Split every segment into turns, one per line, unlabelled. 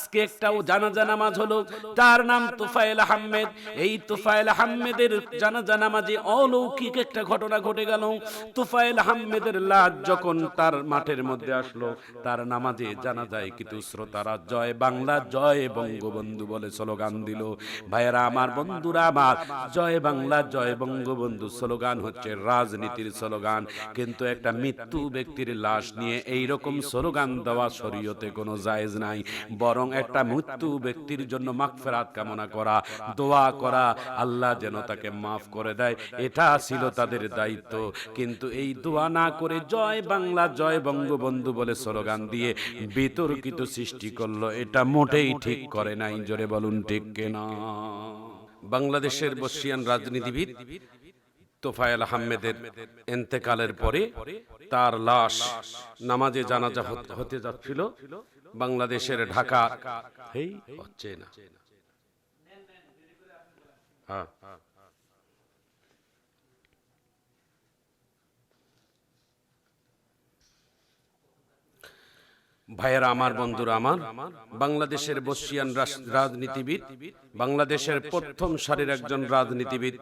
আজকে একটাও জানাজা নামাজ হলো, তার নাম তুফাইল আহমেদ। এই তুফাইল আহমেদের জানাজা নামাজে অলৌকিক একটা ঘটনা ঘটে গেল। তুফাইল আহমেদের লাশ যখন তার মাঠের মধ্যে আসলো, তার নামাজে জানাজায় কিন্তু শ্রোতারা জয় বাংলা জয় বঙ্গবন্ধু বলে স্লোগান দিল। ভাইয়েরা আমার, বন্ধুরা আমার, জয় বাংলা জয় বঙ্গবন্ধু স্লোগান হচ্ছে রাজনীতির স্লোগান, কিন্তু একটা মৃত্যু ব্যক্তির লাশ নিয়ে এই রকম স্লোগান দেওয়া শরীয়তে কোনো জায়েজ নাই। বরং একটা মৃত্যু ব্যক্তির জন্য মাগফিরাত কামনা করা, দোয়া করা, আল্লাহ যেন তাকে মাফ করে দেয়, এটা ছিল তাদের দায়িত্ব। কিন্তু এই দোয়া না করে জয় বাংলা জয় বঙ্গবন্ধু বলে স্লোগান দিয়ে বিতর্কিত সৃষ্টি করলো, এটা মোটেই ঠিক করে নাই। জোরে বলুন ঠিক কিনা? বাংলাদেশের বর্ষিয়ান রাজনীতিবিদ তোফায়েল আহমেদের ইন্তেকালের পরে তার লাশ নামাজে জানাজা হতে যাচ্ছিল বাংলাদেশের ঢাকা। এই হচ্ছে না, হ্যাঁ ভাইয়েরা আমার, বন্ধুরা আমার, বাংলাদেশের বর্ষিয়ান রাজনীতিবিদ, বাংলাদেশের প্রথম সারির একজন রাজনীতিবিদ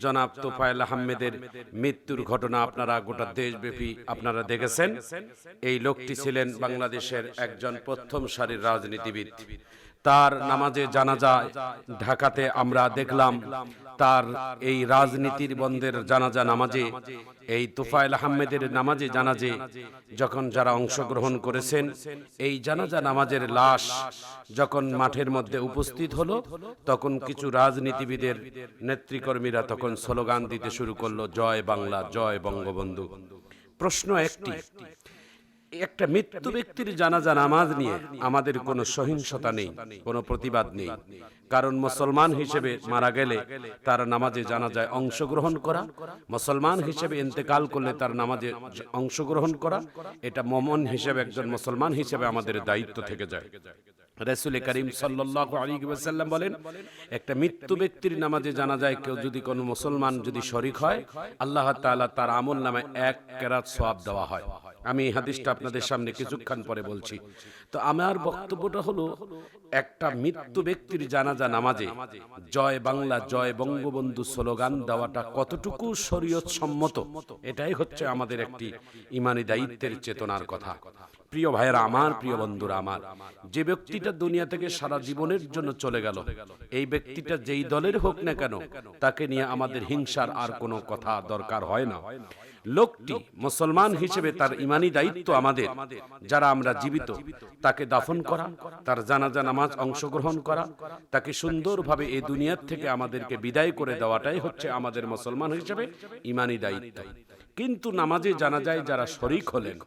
জনাব তোফায়েল আহমেদের মৃত্যুর ঘটনা আপনারা গোটা দেশব্যাপী আপনারা দেখেছেন। এই লোকটি ছিলেন বাংলাদেশের একজন প্রথম সারির রাজনীতিবিদ। তার নামাজে জানাজা ঢাকাতে আমরা দেখলাম। তার এই রাজনীতির বন্ধের জানাজা নামাজে, এই তোফায়েল আহমেদের নামাজে জানাজে যখন যারা অংশগ্রহণ করেছেন, এই জানাজা নামাজের লাশ যখন মাঠের মধ্যে উপস্থিত হলো, তখন কিছু রাজনীতিবিদের নেতৃকর্মীরা তখন স্লোগান দিতে শুরু করলো, জয় বাংলা জয় বঙ্গবন্ধু। প্রশ্ন একটি, একটা মৃত্যু ব্যক্তির জানাজা নামাজ নিয়ে আমাদের কোনো সহিংসতা নেই, কোনো প্রতিবাদ নেই। কারণ মুসলমান হিসেবে মারা গেলে তার নামাজে জানাজায় অংশগ্রহণ করা, মুসলমান হিসেবে ইন্তেকাল করলে তার নামাজে অংশগ্রহণ করা, এটা মুমিন হিসেবে, একজন মুসলমান হিসেবে আমাদের দায়িত্ব থেকে যায়। রাসূল করিম সাল্লাল্লাহু আলাইহি ওয়াসাল্লাম বলেন, একটা মৃত্যু ব্যক্তির নামাজে জানাজায় কেউ যদি কোনো মুসলমান যদি শরীক হয়, আল্লাহ তাআলা তার আমল নামে 1 কেরাত সওয়াব দেওয়া হয়। আমি এই হাদিসটা আপনাদের সামনে কিছুক্ষণ পরে বলছি। তো আমার বক্তব্যটা হলো, একটা মৃত্যু ব্যক্তির জানাজা নামাজে জয় বাংলা জয় বঙ্গবন্ধু স্লোগান দেওয়াটা কতটুকু শরীয়ত সম্মত, এটাই হচ্ছে আমাদের একটি ঈমানি দায়িত্বের চেতনার কথা। প্রিয় ভাইয়েরা আমার, প্রিয় বন্ধুরা আমার, যে ব্যক্তিটা দুনিয়া থেকে সারা জীবনের জন্য চলে গেল, এই ব্যক্তিটা যেই দলের হোক না কেন, তাকে নিয়ে আমাদের হিংসার আর কোনো কথা দরকার হয় না। লোকটি মুসলমান হিসেবে তার ঈমানি দায়িত্ব আমাদের, যারা আমরা জীবিত, তাকে দাফন করা, তার জানাজা নামাজ অংশগ্রহণ করা, তাকে সুন্দরভাবে এই দুনিয়ার থেকে আমাদেরকে বিদায় করে দেওয়াটাই হচ্ছে আমাদের মুসলমান হিসেবে ঈমানি দায়িত্ব। কিন্তু নামাজে জানাজায় যারা শরীক হলেন,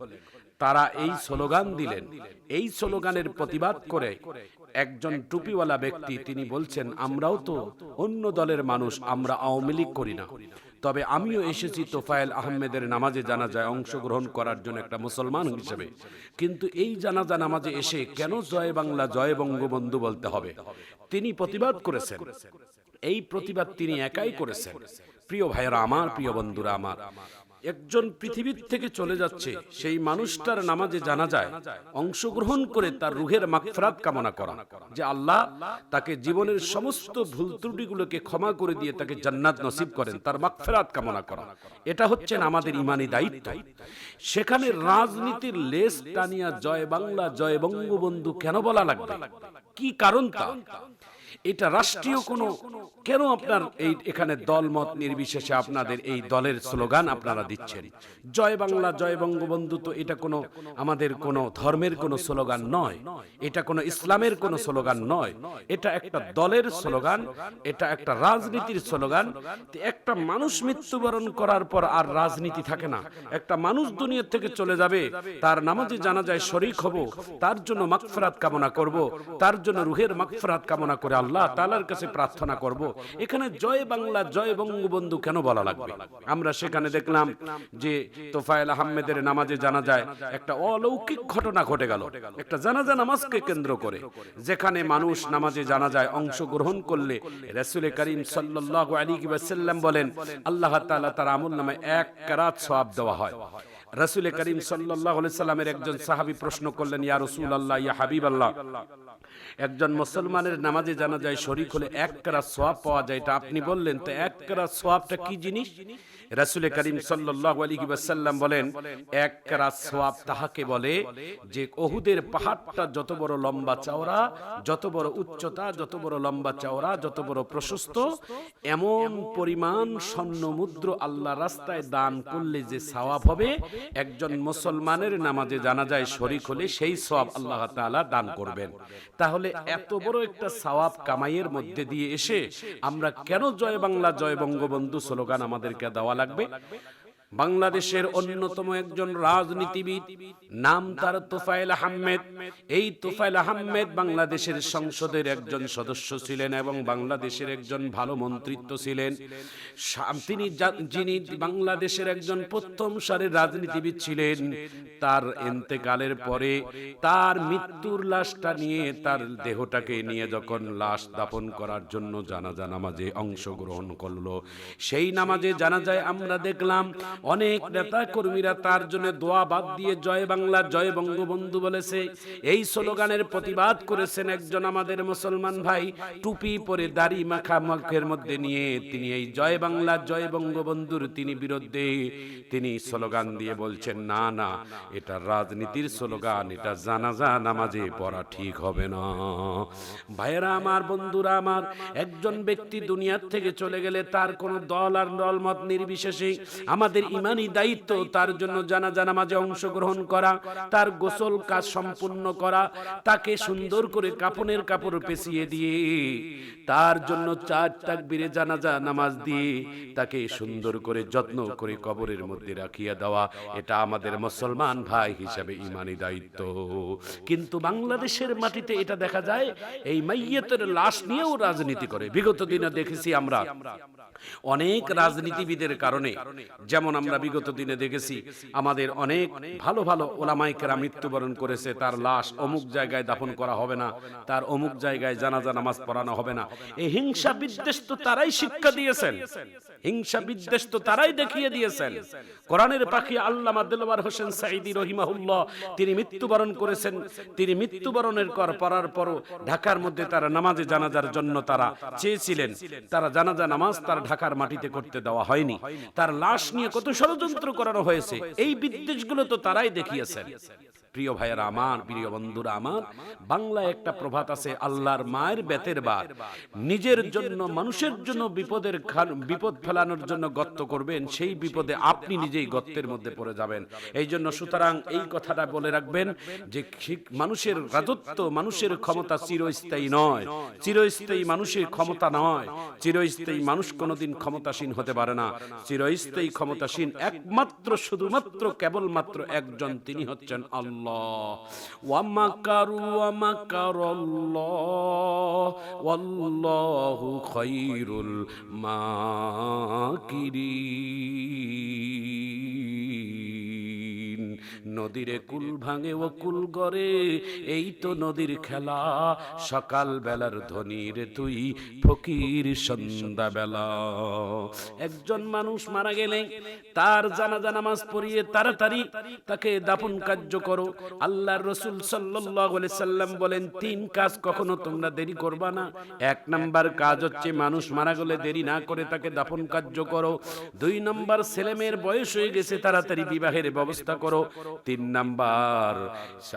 তারা এই স্লোগান দিলেন। এই স্লোগানের প্রতিবাদ করে একজন টুপিওয়ালা ব্যক্তি তিনি বলছেন, আমরাও তো অন্য দলের মানুষ, আমরা আওয়ামী লীগ করি না, তবে আমিও এসেছি তোফায়েল আহমেদের নামাজে জানাজায় অংশগ্রহণ করার জন্য একটা মুসলমান হিসেবে। কিন্তু এই জানাজা নামাজে এসে কেন জয় বাংলা জয় বঙ্গবন্ধু বলতে হবে? তিনি প্রতিবাদ করেছেন। এই প্রতিবাদ তিনি একাই করেছেন। প্রিয় ভাইয়েরা আমার, প্রিয় বন্ধুরা আমার, একজন পৃথিবীর থেকে চলে যাচ্ছে, সেই মানুষটার নামাজে জানাজায় অংশগ্রহণ করে তার রুহের মাগফিরাত কামনা করা, যে আল্লাহ তাকে জীবনের সমস্ত ভুল ত্রুটিগুলোকে ক্ষমা করে দিয়ে তাকে জান্নাত নসিব করেন, তার মাগফিরাত কামনা করা, এটা হচ্ছে আমাদের ঈমানি দায়িত্ব। সেখানে রাজনীতির লেজ টানিয়া জয় বাংলা জয় বঙ্গবন্ধু কেন বলা লাগবে? কি কারণটা? এটা রাষ্ট্রীয় কোনো, কেন আপনার এই এখানে দলমত নির্বিশেষে আপনাদের এই দলের স্লোগান আপনারা দিচ্ছেন? জয় বাংলা জয় বঙ্গবন্ধু তো এটা কোনো আমাদের কোনো ধর্মের কোনো স্লোগান নয়, এটা কোনো ইসলামের কোনো স্লোগান নয়, এটা একটা দলের স্লোগান, এটা একটা রাজনীতির স্লোগান। একটা মানুষ মৃত্যুবরণ করার পর আর রাজনীতি থাকে না। একটা মানুষ দুনিয়া থেকে চলে যাবে, তার নামাজে জানাজায় শরীক হব, তার জন্য মাগফিরাত কামনা করব, তার জন্য রুহের মাগফিরাত কামনা করে আল্লাহ তাআলার কাছে প্রার্থনা করব। এখানে জয় বাংলা জয় বঙ্গবন্ধু কেন বলা লাগবে? আমরা সেখানে দেখলাম যে তোফায়েল আহমেদের নামাজে জানাজায় একটা অলৌকিক ঘটনা ঘটে গেল, একটা জানাজা নামাজকে কেন্দ্র করে, যেখানে মানুষ নামাজে জানাজায় অংশগ্রহণ করলে রাসূল করিম সাল্লাল্লাহু আলাইহি ওয়াসাল্লাম বলেন, আল্লাহ তাআলা তার আমলনামায় 1 কেরাত সওয়াব দেওয়া হয়। রাসূল করিম সাল্লাল্লাহু আলাইহি সাল্লামের একজন সাহাবী প্রশ্ন করলেন, ইয়া রাসূলুল্লাহ, ইয়া হাবিবাল্লাহ, একজন মুসলমানের নামাজে জানাজায় শরীক হলে 1 কেরাত সওয়াব পাওয়া যায়, এটা আপনি বললেন, তো 1 কেরাত সওয়াবটা কি জিনিস? রাসূল করিম সাল্লাল্লাহু আলাইহি ওয়াসাল্লাম বলেন 1 কেরাত সওয়াব তাহাকে বলে যে উহুদের পাহাড়টা যত বড় লম্বা চওড়া, যত বড় উচ্চতা, যত বড় লম্বা চওড়া, যত বড় প্রশস্ত, এমন পরিমাণ স্বর্ণ মুদ্র আল্লাহর রাস্তায় দান করলে যে সওয়াব হবে, একজন মুসলমানের নামাজে জানাজায় শরীক হলে সেই সওয়াব আল্লাহ তাআলা দান করবেন। তাহলে এত বড় একটা সওয়াব কামাইয়ের মধ্যে দিয়ে এসে আমরা কেন জয় বাংলা জয় বঙ্গবন্ধু স্লোগান আমাদেরকে দেওয়া লাগবে? বাংলাদেশের অন্যতম একজন রাজনীতিবিদ, নাম তার তোফায়েল আহমেদ। এই তোফায়েল আহমেদ বাংলাদেশের সংসদের একজন সদস্য ছিলেন এবং বাংলাদেশের একজন ভালো মন্ত্রিত্ব ছিলেন। তিনি যিনি বাংলাদেশের একজন প্রথম সারির রাজনীতিবিদ ছিলেন, তার ইন্তেকালের পরে তার মৃত্যুর লাশটা নিয়ে, তার দেহটাকে নিয়ে যখন লাশ দাফন করার জন্য জানাজা নামাজে অংশগ্রহণ করলো, সেই নামাজে জানাজায় আমরা দেখলাম অনেক নেতা কর্মীরা তার জন্য দোয়া বাদ দিয়ে জয় বাংলা জয় বঙ্গবন্ধু বলেছে। এই স্লোগানের প্রতিবাদ করেছেন একজন আমাদের মুসলমান ভাই, টুপি পরে দাড়ি মাখা মুখের মধ্যে নিয়ে তিনি এই জয় বাংলা জয় বঙ্গবন্ধুর তিনি বিরুদ্ধে তিনি স্লোগান দিয়ে বলছেন, না না, এটা রাজনীতির স্লোগান, এটা জানাজা নামাজে পড়া ঠিক হবে না। ভাইয়েরা আমার, বন্ধুরা আমার, একজন ব্যক্তি দুনিয়ার থেকে চলে গেলে তার কোনো দল আর দলমত নির্বিশেষে আমাদের ইমানি দায়িত্ব তার জন্য জানাজা নামাজে অংশগ্রহণ করা, তার গোসল কাজ সম্পূর্ণ করা, তাকে সুন্দর করে কাফনের কাপড় পেঁচিয়ে দিয়ে তার জন্য 4 তাকবীরে জানাজা নামাজ দিয়ে তাকে সুন্দর করে যত্ন করে কবরের মধ্যে রাখিয়া দেওয়া, এটা আমাদের মুসলমান ভাই হিসাবে ইমানি দায়িত্ব। কিন্তু বাংলাদেশের মাটিতে এটা দেখা যায় এই মাইয়িতের লাশ নিয়েও রাজনীতি করে। বিগত দিনে দেখেছি আমরা অনেক রাজনীতিবিদের কারণে, যেমন আমরা বিগত দিনে দেখেছি আমাদের অনেক ভালো ভালো ওলামায়ে কেরাম মৃত্যুবরণ করেছে, তার লাশ অমুক জায়গায় দাফন করা হবে না, তার অমুক জায়গায় জানাজা নামাজ পড়ানো হবে না। এই হিংসা বিদ্বেষ তো তারাই শিক্ষা দিয়েছেন, হিংসা বিদ্বেষ তো তারাই দেখিয়ে দিয়েছেন। কোরআনের পাখি আল্লামা দেলওয়ার হোসেন সাঈদী রহিমাহুল্লাহ তিনি মৃত্যুবরণ করেছেন। তিনি মৃত্যুবরণের পড়ার পর ঢাকার মধ্যে তারা নামাজে জানাজার জন্য তারা চেয়েছিলেন, তারা জানাজা নামাজ তার ঢাকার মাটিতে করতে দেওয়া হয়নি। তার লাশ নিয়ে কত ষড়যন্ত্র করানো হয়েছে, এই বিদ্বেষগুলো তো তারাই দেখিয়েছেন। প্রিয় ভাইয়েরা আমার, প্রিয় বন্ধুরা আমার, বাংলায় একটা প্রবাদ আছে, আল্লাহর মায়ের বেতের বার। নিজের জন্য, মানুষের জন্য বিপদ ফেলানোর জন্য গর্ত করবেন, সেই বিপদে আপনি নিজেই গর্তের মধ্যে পড়ে যাবেন। এই জন্য সুতরাং এই কথাটা বলে রাখবেন যে মানুষের রাজত্ব, মানুষের ক্ষমতা চিরস্থায়ী নয়, চিরস্থায়ী মানুষের ক্ষমতা নয়, চিরস্থায়ী মানুষ কোনোদিন ক্ষমতাসীন হতে পারে না। চিরস্থায়ী ক্ষমতাসীন একমাত্র, শুধুমাত্র, কেবলমাত্র একজন, তিনি হচ্ছেন আল্লাহ। ওয়া মাকারু ওয়া মাকারাল্লাহ ওয়াল্লাহু খায়রুল মাকিরিন। নদীরে কুল ভাঙে ও কুল গড়ে, এই তো নদীর খেলা, সকাল বেলার ধনীর তুই ফকির সন্ধ্যা বেলা। একজন মানুষ মারা গেলে তার জানাজা নামাজ পড়িয়ে তাড়াতাড়ি তাকে দাফন কার্য করো। আল্লাহর রাসূল সাল্লাল্লাহু আলাইহি সাল্লাম বলেন 3 কাজ কখনো তোমরা দেরি করবা না। 1 নাম্বার কাজ হচ্ছে মানুষ মারা গেলে দেরি না করে তাকে দাফন কার্য করো। 2 নাম্বার ছেলেমেয়ের বয়স হয়ে গেছে তাড়াতাড়ি বিবাহের ব্যবস্থা করো। 3 নাম্বার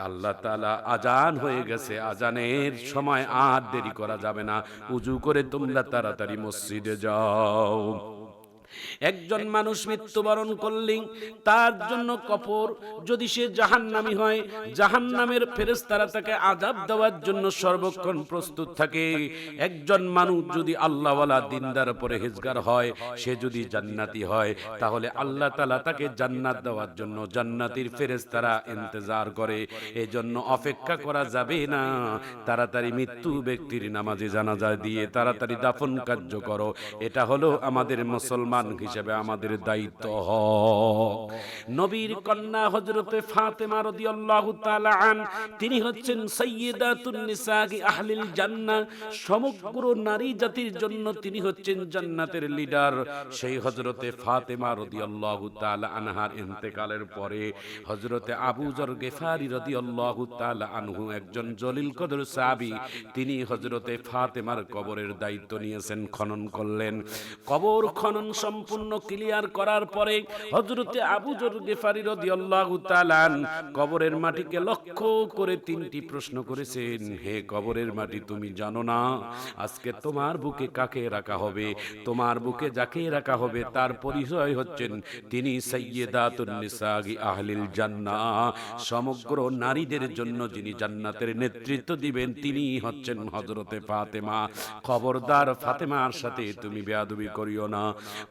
আল্লাহ তাআলা আজান হয়ে গেছে, আজানের সময় আর দেরি করা যাবে না, উজু করে তোমরা তাড়াতাড়ি মসজিদে যাও। একজন মানুষ মৃত্যুবরণ করলেন, তার জন্য কবর যদি সে জাহান্নামী হয়, জাহান্নামের ফেরেশতারা তাকে আযাব দেওয়ার জন্য সর্বক্ষণ প্রস্তুত থাকে। একজন মানুষ যদি আল্লাহওয়ালা দিনদার পরহেজগার হয়, সে যদি জান্নাতি হয়, তাহলে আল্লাহ তাআলা তাকে জান্নাত দেওয়ার জন্য জান্নাতীর ফেরেশতারা ইন্তজার করে। এজন্য অপেক্ষা করা যাবে না, তাড়াতাড়ি মৃত্যু ব্যক্তির নামাজে জানাজা দিয়ে তাড়াতাড়ি দাফন কার্য করো। এটা হলো আমাদের মুসলমান মুসলমান হিসেবে আমাদের দায়িত্ব হোক। নবীর কন্যা হযরতে ফাতেমা রাদিয়াল্লাহু তাআলা আন, তিনি হচ্ছেন সাইয়্যিদাতুন নিসাই আহলিল জান্নাহ। সমগ্র নারী জাতির জন্য তিনি হচ্ছেন জান্নাতের লিডার। সেই হযরতে ফাতেমা রাদিয়াল্লাহু তাআলা আনহার ইন্তেকালের পরে হযরতে আবু যর গিফারি রাদিয়াল্লাহু তাআলা আনহু, একজন জলিল কদর সাহাবী, তিনি হযরতে ফাতেমার কবরের দায়িত্ব নিয়েছেন, খনন করলেন। কবর খনন সম্পূর্ণ ক্লিয়ার করার পরে হযরতে আবু যর গিফারি রাদিয়াল্লাহু তাআলা কবরের মাটিকে লক্ষ্য করে তিনটি প্রশ্ন করেছেন, হে কবরের মাটি, তুমি জানো না আজকে তোমার বুকে কাকে রাখা হবে? তোমার বুকে যাকে রাখা হবে তার পরিচয় হচ্ছেন তিনি সাইয়্যিদাতুন নিসাই আহলিল জান্নাহ। সমগ্র নারীদের জন্য যিনি জান্নাতের নেতৃত্ব দিবেন তিনি হচ্ছেন হযরতে ফাতেমা। খবরদার ফাতেমার সাথে তুমি বেয়াদবি করিও না।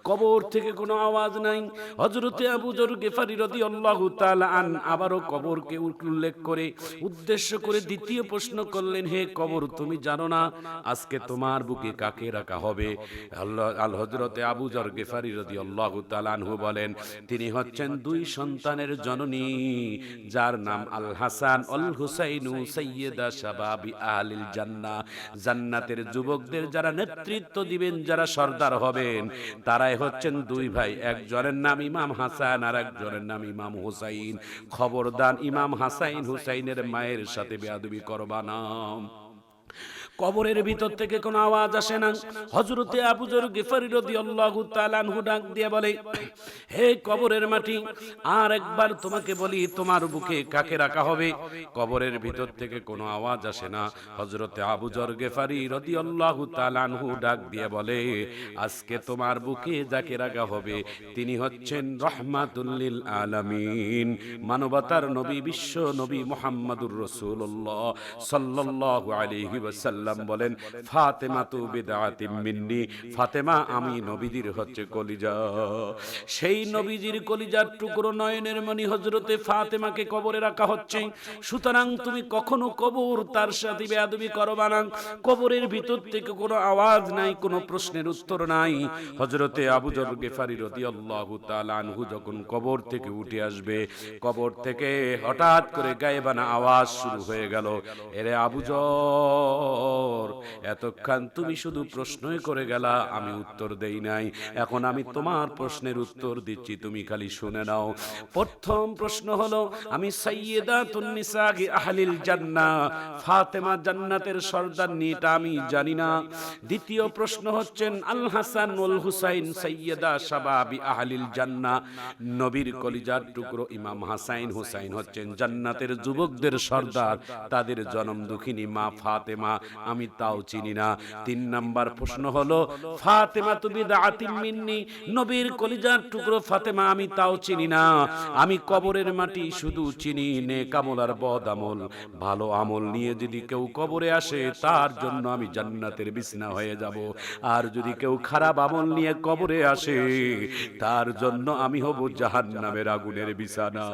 কবর থেকে কোনো আওয়াজ নাই। হযরতে আবু যর গিফারি রাদিয়াল্লাহু তাআলা আন আবারও কবরকে উল্লেখ করে উদ্দেশ্য করে দ্বিতীয় প্রশ্ন করলেন, হে কবর, তুমি জানো না আজকে তোমার বুকে কাকে রাখা হবে? আল হযরতে আবু যর গিফারি রাদিয়াল্লাহু তাআলা আনহু বলেন, তিনি হচ্ছেন দুই সন্তানের জননী, যার নাম আল হাসান আল হুসাইন, সাইয়্যিদা শাবাবি আহলিল জান্নাহ। জান্নাতের যুবকদের যারা নেতৃত্ব দিবেন, যারা সর্দার হবেন, তারাই হচ্ছেন দুই ভাই, একজনের নাম ইমাম হাসান আর একজনের নাম ইমাম হুসাইন। খবরদার ইমাম হাসাইন হুসাইনের মায়ের সাথে বেয়াদবি করবা না। কবরের ভিতর থেকে কোনো আওয়াজ আসে না। হযরতে আবু যর গিফারি রাদিয়াল্লাহু তাআলা আনহু ডাক দিয়ে বলে, হে কবরের মাটি, আর একবার তোমাকে বলি তোমার বুকে কাকে রাখা হবে? কবরের ভিতর থেকে কোনো আওয়াজ আসে না। হযরতে আবু যর গিফারি রাদিয়াল্লাহু তাআলা আনহু ডাক দিয়ে বলে, আজকে তোমার বুকে যাকে রাখা হবে তিনি হচ্ছেন রাহমাতুল লিল আলামিন, মানবতার নবী, বিশ্ব নবী মুহাম্মদুর রাসূলুল্লাহ সাল্লাল্লাহু আলাইহি ওয়াসাল্লাম বলেন, ফাতেমা তু বিদআতিম মিন্নি, ফাতেমা আমি নবীজির হচ্ছে কলিজা। সেই নবীজির কলিজার টুকরো নয়নের মণি হযরতে ফাতেমাকে কবরে রাখা হচ্ছে। সুতরাং তুমি কখনো কবর তার সাথে বেয়াদবি করবা না। কবরের ভিতর থেকে কোনো আওয়াজ নাই, কোনো প্রশ্নের উত্তর নাই। হযরতে আবু যর গিফারি রাদিয়াল্লাহু তাআলা আনহু যখন কবর থেকে উঠে আসবে, কবর থেকে হঠাৎ করে গায়েবানা আওয়াজ শুরু হয়ে গেল, এরে আবু যর, এতক্ষণ তুমি শুধু প্রশ্নই করে গেলা, আমি উত্তর দেই নাই। এখন আমি তোমার প্রশ্নের উত্তর দিচ্ছি, তুমি খালি শুনে নাও। প্রথম প্রশ্ন হলো, আমি সাইয়্যিদাতুন নিসাই আহলিল জান্নাহ, ফাতেমা জান্নাতের সর্দারনি, এটা আমি জানি না। দ্বিতীয় প্রশ্ন হচ্ছেন আল হাসান ওয়াল হুসাইন সাইয়্যিদা শাবাবি আহলিল জান্নাহ, নবীর কলিজার টুকরো ইমাম হাসাইন হুসাইন হচ্ছেন জান্নাতের যুবকদের সর্দার, তাদের জনম দুঃখিনী মা ফাতেমা, আমি তাও চিনি না। তিন নাম্বার প্রশ্ন হলো, ফাতেমা তু বিদআতিম মিন্নি, নবীর কলিজার টুকরো ফাতেমা, আমি তাও চিনি না। আমি কবরের মাটি শুধু চিনি নেক আমল আর বদ আমল। ভালো আমল নিয়ে যদি কেউ কবরে আসে তার জন্য আমি জান্নাতের বিছনা হয়ে যাব, আর যদি কেউ খারাপ আমল নিয়ে কবরে আসে তার জন্য আমি হব জাহান্নামের আগুনের বিছানা।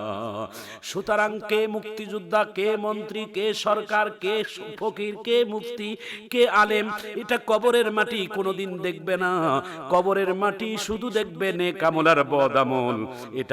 সুতরাং কে মুক্তিযোদ্ধা, কে মন্ত্রী, কে সরকার, কে ফকির, কে মুফতি, কে আলেম, এটা কবরের মাটি কোনোদিন দেখবে না। কবরের মাটি শুধু দেখবে নেক আমল আর বদ আমল। এটা